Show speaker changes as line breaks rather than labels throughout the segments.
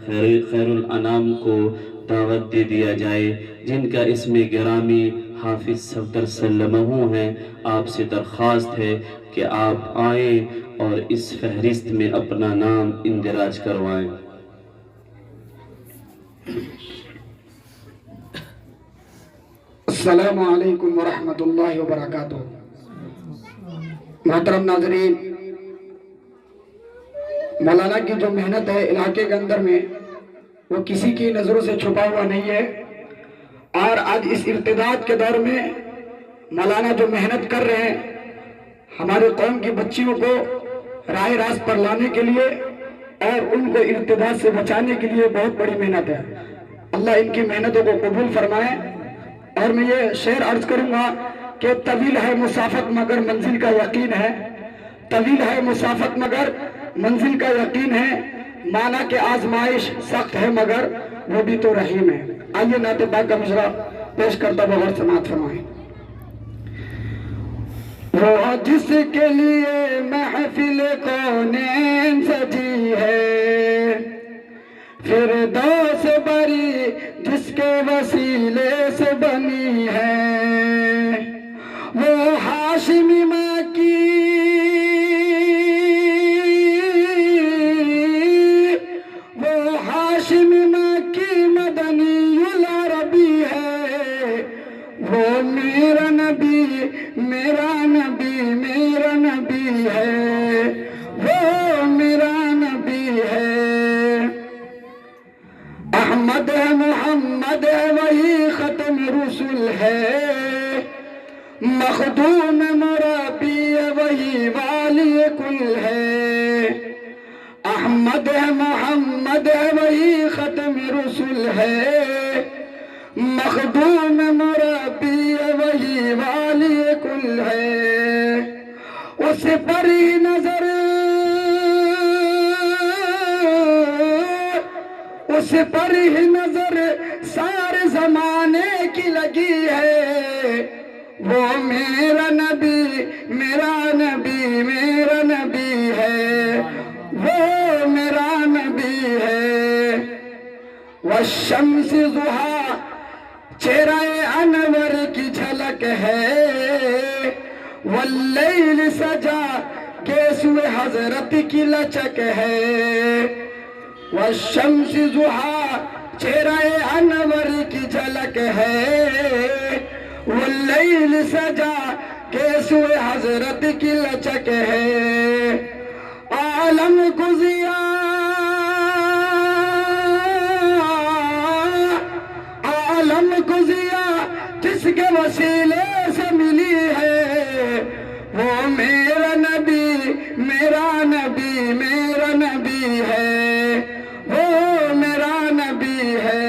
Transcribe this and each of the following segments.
خیر الانام کو دعوت دے دیا جائے، جن کا اسم گرامی حافظ صفدر سلمہ ہیں۔ آپ سے درخواست ہے کہ آپ آئیں اور اس فہرست میں اپنا نام اندراج کروائیں۔
السلام علیکم ورحمۃ اللہ وبرکاتہ۔ محترم ناظرین، مولانا کی جو محنت ہے علاقے کے اندر میں، وہ کسی کی نظروں سے چھپا ہوا نہیں ہے، اور آج اس ارتداد کے دور میں مولانا جو محنت کر رہے ہیں ہمارے قوم کی بچیوں کو راہ راست پر لانے کے لیے اور ان کو ارتداد سے بچانے کے لیے، بہت بڑی محنت ہے۔ اللہ ان کی محنتوں کو قبول فرمائے۔ اور میں یہ شعر عرض کروں گا کہ طویل ہے مسافت مگر منزل کا یقین ہے، طویل ہے مسافت مگر منزل کا یقین ہے، مانا کہ آزمائش سخت ہے مگر وہ بھی تو رحیم ہے۔ آئیے نعت پاک کا مجرا پیش کرتا بغور سماعت فرمائیں۔ وہ جس کے لیے محفل کونین سجی ہے، فردوس بری جس کے وسیلے سے بنی ہے، وہ ہاشمی ماں کی مدنی العربی ہے، وہ میرا نبی میرا نبی میرا نبی ہے، وہ میرا نبی ہے۔ احمد ہے محمد ہے وہی ختم رسول ہے، مخدوم مربی ہے وہی والی کل ہے، احمد ہے محمد ہے وہی ختم رسول ہے، مخدوم مربی ہے وہی والی کل ہے، اس پر ہی نظر اس پر ہی نظر سارے زمانے کی لگی ہے، وہ میرا نبی میرا نبی میرا نبی ہے، وہ میرا نبی ہے۔ والشمس ضحیٰ چہرہ انور کی جھلک ہے، واللیل سجا گیسوئے حضرت کی لچک ہے، والشمس ضحیٰ چہرہ انور کی جھلک ہے، واللیل سجا گیسوئے حضرت کی لچک ہے، عالم کو ضیاء عالم کو ضیاء جس کے وسیلے سے ملی ہے، وہ میرا نبی میرا نبی میرا نبی ہے، وہ میرا نبی ہے۔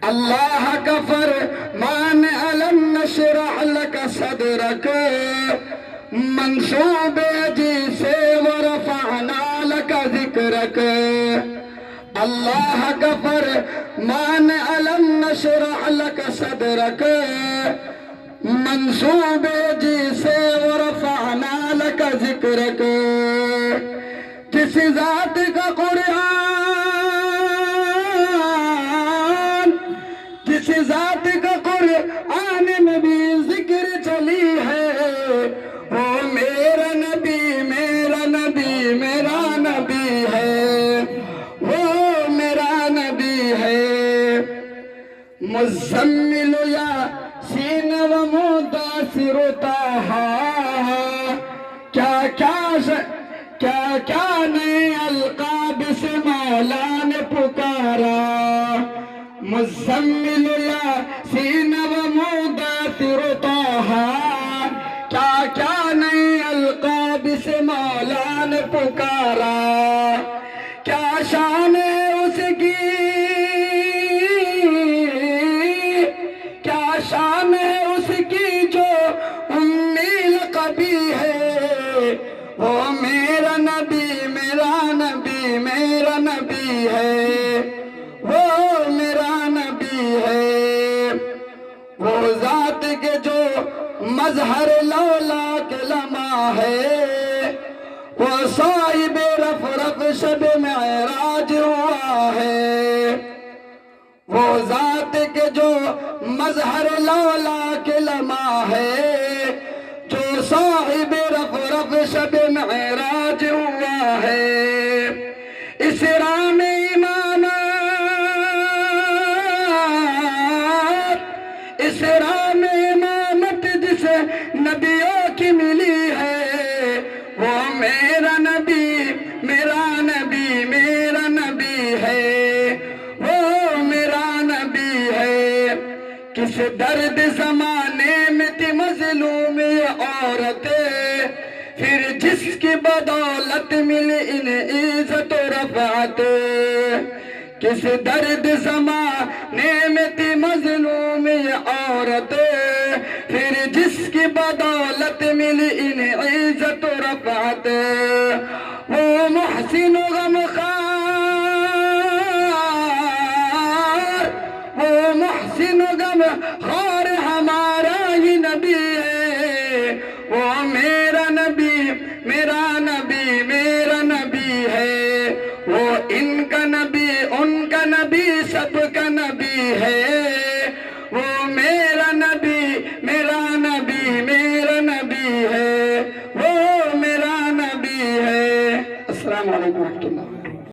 اللہ کا فرمان الم نشرح لک صدرک، منصوب جی سے ورفعنا لک ذکرک، اللہ کا فرمان الم نشرح لک صدرک، منصوب جی سے ورفعنا لک ذکرک، جس ذات کا جس ذات کا قرآن میں بھی ذکر چلی ہے، وہ میرا نبی میرا نبی میرا نبی ہے، وہ میرا نبی ہے۔ مزمل یاسین و مدثر طٰہٰ، کیا نئے القاب سے مولا نے پکارا، مزمل یاسین و مدثر طٰہٰ، کیا نئے القاب سے مولا نے پکارا، کیا شان ہے اس کی کیا شان ہے اس کی جو امی لقبی ہے، وہ میرا نبی میرا نبی میرا نبی ہے، وہ میرا نبی ہے۔ وہ ذات کے جو مظہر لولا کے لمحہ ہے، وہ صاحب رفرف شب معراج معراج ہوا ہے، وہ ذات کے جو مظہر لولا کے لمحہ ہے، جو صاحب رف شب معراج ہوا ہے۔ اسرا میں امامت، اسرا میں امامت جسے نبیوں کی ملی ہے، وہ میرا نبی میرا نبی میرا نبی ہے، وہ میرا نبی ہے۔ کس درد زمانے میں تھی مظلوم یہ عورتیں، پھر جس کی بدولت ملی انہیں عزت و رفعت۔ کس درد زمانے میں تھی مظلوم یہ عورتیں، پھر جس کی بدولت ملی انہیں عزت و رفعت۔ وہ محسن و غمخوار، وہ محسن و غمخوار ہمارا ہی نبی ہے، وہ میرا نبی میرا نبی میرا نبی ہے، وہ ان کا نبی ان کا نبی سب کا